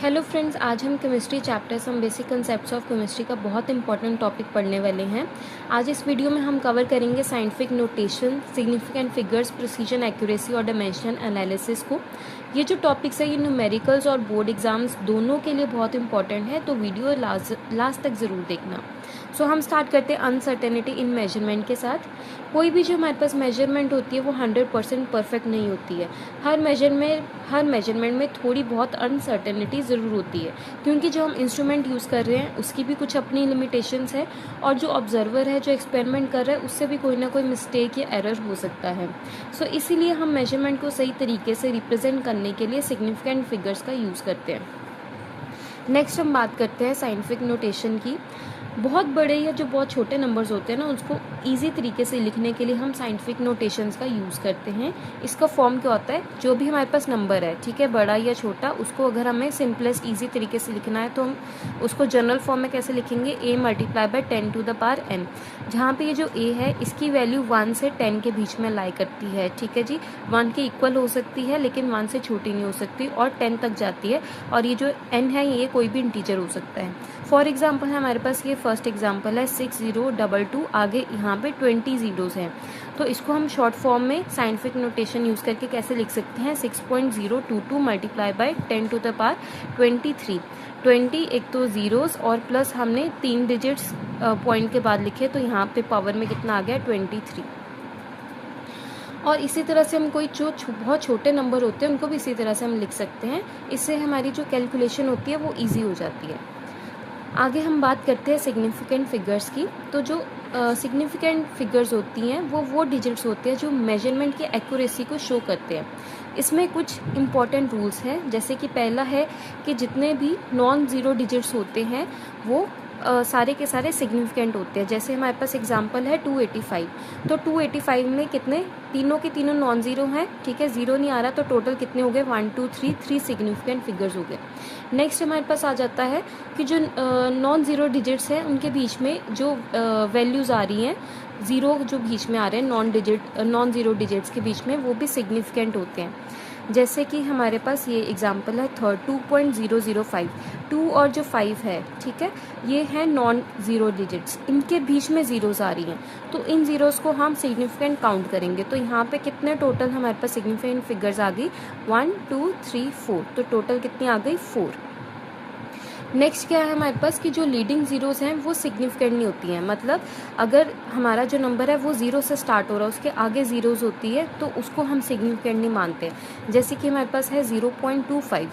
Hello friends, आज हम chemistry chapter some basic concepts of chemistry का बहुत इंपॉर्टेंट टॉपिक पढ़ने वाले हैं। आज इस वीडियो में हम कवर करेंगे scientific notation, significant figures, precision, accuracy और डायमेंशन एनालिसिस को। ये जो टॉपिक्स है ये न्यूमेरिकल्स और बोर्ड एग्जाम्स दोनों के लिए बहुत इंपॉर्टेंट है, तो वीडियो लास्ट तक ज़रूर देखना। सो हम स्टार्ट करते हैं अनसर्टेनिटी इन मेजरमेंट के साथ। कोई भी जो हमारे पास मेजरमेंट होती है वो 100% परफेक्ट नहीं होती है। हर मेजरमेंट में थोड़ी बहुत अनसर्टेनिटी ज़रूर होती है, क्योंकि जो हम इंस्ट्रूमेंट यूज़ कर रहे हैं उसकी भी कुछ अपनी लिमिटेशंस है, और जो ऑब्जर्वर है, जो एक्सपेरिमेंट कर रहा है, उससे भी कोई ना कोई मिस्टेक या एरर हो सकता है। सो इसीलिए हम मेजरमेंट को सही तरीके से रिप्रेजेंट करने के लिए सिग्निफिकेंट फिगर्स का यूज़ करते हैं। नेक्स्ट हम बात करते हैं साइंटिफिक नोटेशन की। बहुत बड़े या जो बहुत छोटे नंबर्स होते हैं ना, उसको इजी तरीके से लिखने के लिए हम साइंटिफिक नोटेशंस का यूज़ करते हैं। इसका फॉर्म क्या होता है, जो भी हमारे पास नंबर है, ठीक है, बड़ा या छोटा, उसको अगर हमें सिंपलेस्ट ईजी तरीके से लिखना है तो हम उसको जनरल फॉर्म में कैसे लिखेंगे, a multiply by 10 to the power n, जहाँ पे ये जो a है इसकी वैल्यू 1 से 10 के बीच में लाई करती है। ठीक है जी, 1 के इक्वल हो सकती है लेकिन 1 से छोटी नहीं हो सकती, और 10 तक जाती है, और ये जो n है ये कोई भी इंटीजर हो सकता है। फॉर एग्जाम्पल है हमारे पास ये फर्स्ट एग्जाम्पल है 6022, आगे यहाँ पे 20 जीरोज़ हैं, तो इसको हम शॉर्ट फॉर्म में साइंटिफिक नोटेशन यूज़ करके कैसे लिख सकते हैं, 6.022 multiply by 10 to the power 23। 20 एक तो ज़ीरोज़ और प्लस हमने 3 डिजिट्स पॉइंट के बाद लिखे, तो यहाँ पे पावर में कितना आ गया, 23। और इसी तरह से हम कोई जो बहुत छोटे नंबर होते हैं उनको भी इसी तरह से हम लिख सकते हैं। इससे हमारी जो कैलकुलेशन होती है वो ईजी हो जाती है। आगे हम बात करते हैं सिग्निफिकेंट फिगर्स की। तो जो सिग्निफिकेंट फिगर्स होती हैं वो डिजिट्स होते हैं जो मेजरमेंट की एक्यूरेसी को शो करते हैं। इसमें कुछ इंपॉर्टेंट रूल्स हैं, जैसे कि पहला है कि जितने भी नॉन ज़ीरो डिजिट्स होते हैं वो सारे के सारे सिग्निफिकेंट होते हैं। जैसे हमारे पास एग्जांपल है 285, तो 285 में कितने, तीनों के तीनों नॉन ज़ीरो हैं, ठीक है, ज़ीरो नहीं आ रहा, तो टोटल कितने हो गए, 1 2 3, 3 सिग्निफिकेंट फिगर्स हो गए। नेक्स्ट हमारे पास आ जाता है कि जो नॉन ज़ीरो डिजिट्स हैं उनके बीच में जो वैल्यूज़ आ रही हैं, ज़ीरो जो बीच में आ रहे हैं नॉन ज़ीरो डिजिट्स के बीच में, वो भी सिग्निफिकेंट होते हैं। जैसे कि हमारे पास ये एग्जांपल है थर्ड 2.005, 2 और जो 5 है, ठीक है, ये है नॉन ज़ीरो डिजिट्स, इनके बीच में ज़ीरोज़ आ रही हैं, तो इन ज़ीरोज़ को हम सिग्निफिकेंट काउंट करेंगे। तो यहाँ पे कितने टोटल हमारे पास सिग्निफिकेंट फिगर्स आ गई, 1 2 3 4, तो टोटल कितनी आ गई, 4। नेक्स्ट क्या है हमारे पास कि जो लीडिंग ज़ीरोज़ हैं वो सिग्निफिकेंट नहीं होती हैं, मतलब अगर हमारा जो नंबर है वो ज़ीरो से स्टार्ट हो रहा है, उसके आगे ज़ीरोज़ होती है, तो उसको हम सिग्निफिकेंट नहीं मानते। जैसे कि हमारे पास है 0.25,